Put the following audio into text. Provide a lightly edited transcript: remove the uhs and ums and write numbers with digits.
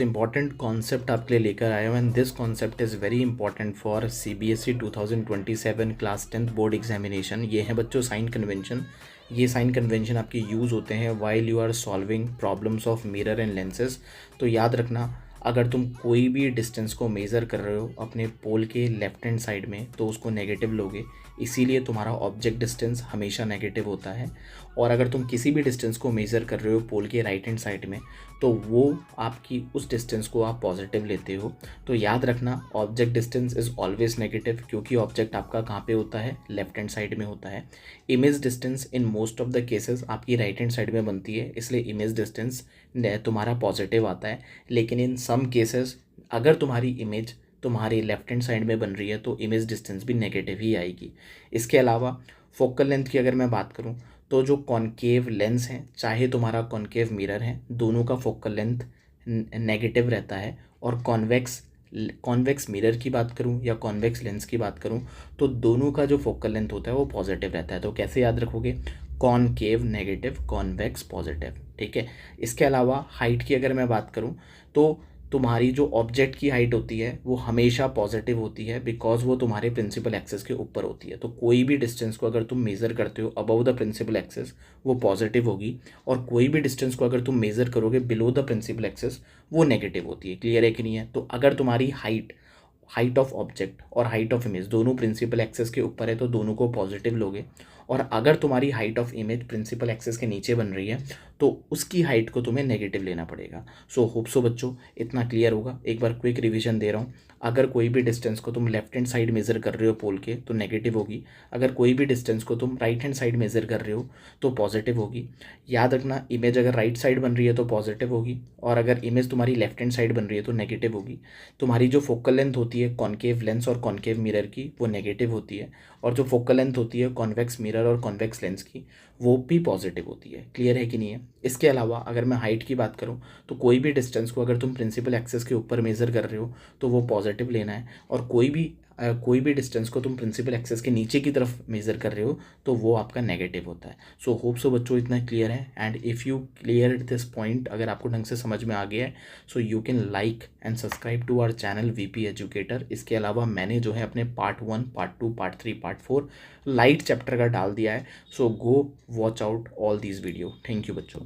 Important concept आपके लिए लेकर आया हूँ and this concept is very important for CBSE 2027 class 10th board examination. ये है बच्चों साइन कन्वेंशन। ये साइन कन्वेंशन आपके यूज़ होते हैं while you are solving problems of mirror and lenses. तो याद रखना, अगर तुम कोई भी डिस्टेंस को मेज़र कर रहे हो अपने पोल के लेफ्ट हैंड साइड में तो उसको नेगेटिव लोगे, इसीलिए तुम्हारा ऑब्जेक्ट डिस्टेंस हमेशा नेगेटिव होता है। और अगर तुम किसी भी डिस्टेंस को मेज़र कर रहे हो पोल के राइट हैंड साइड में तो वो आपकी उस डिस्टेंस को आप पॉजिटिव लेते हो। तो याद रखना, object distance is always negative, क्योंकि ऑब्जेक्ट आपका कहाँ पे होता है, लेफ्ट हैंड साइड में होता है। Image distance in most of the cases आपकी राइट हैंड साइड में बनती है, इसलिए इमेज डिस्टेंस तुम्हारा पॉजिटिव आता है। लेकिन इन सम केसेस अगर तुम्हारी इमेज तुम्हारी लेफ्ट हैंड साइड में बन रही है तो इमेज डिस्टेंस भी नेगेटिव ही आएगी। इसके अलावा फोकल लेंथ की अगर मैं बात करूं तो जो कॉनकेव लेंस है, चाहे तुम्हारा कॉनकेव मिरर है, दोनों का फोकल लेंथ नेगेटिव रहता है। और कॉन्वेक्स मिरर की बात करूं या कॉन्वेक्स लेंस की बात करूं तो दोनों का जो फोकल लेंथ होता है वो पॉजिटिव रहता है। तो कैसे याद रखोगे, कॉनकेव नेगेटिव, कॉन्वेक्स पॉजिटिव, ठीक है। इसके अलावा हाइट की अगर मैं बात करूं तो तुम्हारी जो ऑब्जेक्ट की हाइट होती है वो हमेशा पॉजिटिव होती है, बिकॉज वो तुम्हारे प्रिंसिपल एक्सेस के ऊपर होती है। तो कोई भी डिस्टेंस को अगर तुम मेज़र करते हो अबव द प्रिंसिपल एक्सेस वो पॉजिटिव होगी, और कोई भी डिस्टेंस को अगर तुम मेज़र करोगे बिलो द प्रिंसिपल एक्सेस वो नेगेटिव होती है। क्लियर है कि नहीं है? तो अगर तुम्हारी हाइट ऑफ ऑब्जेक्ट और हाइट ऑफ इमेज दोनों प्रिंसिपल एक्सेस के ऊपर है तो दोनों को पॉजिटिव लोगे, और अगर तुम्हारी height of image principal axis के नीचे बन रही है तो उसकी हाइट को तुम्हें नेगेटिव लेना पड़ेगा। सो होप सो बच्चों इतना क्लियर होगा। एक बार क्विक रिवीजन दे रहा हूँ। अगर कोई भी डिस्टेंस को तुम लेफ्ट हैंड साइड मेज़र कर रहे हो पोल के तो नेगेटिव होगी, अगर कोई भी डिस्टेंस को तुम राइट हैंड साइड मेज़र कर रहे हो तो पॉजिटिव होगी। याद रखना, इमेज अगर राइट साइड बन रही है तो पॉजिटिव होगी, और अगर इमेज तुम्हारी लेफ्ट हैंड साइड बन रही है तो नेगेटिव होगी। तुम्हारी जो फोकल लेंथ होती है कॉनकेव लेंस और कॉनकेव मिरर की वो नेगेटिव होती है, और जो फोकल लेंथ होती है कॉन्वेक्स मिरर और कॉन्वेक्स लेंस की वो भी पॉजिटिव होती है। क्लियर है कि नहीं है? इसके अलावा अगर मैं हाइट की बात करूं तो कोई भी डिस्टेंस को अगर तुम प्रिंसिपल एक्सेस के ऊपर मेज़र कर रहे हो तो वो पॉजिटिव लेना है, और कोई भी डिस्टेंस को तुम प्रिंसिपल एक्सेस के नीचे की तरफ मेज़र कर रहे हो तो वो आपका नेगेटिव होता है। सो होप सो बच्चों इतना क्लियर है, and if you clear this point, अगर आपको ढंग से समझ में आ गया है so you can like and subscribe to our channel VP educator. इसके अलावा मैंने जो है अपने part 1, part 2, part 3, part 4 light chapter का डाल दिया है। So go watch out all these video. Thank you बच्चों।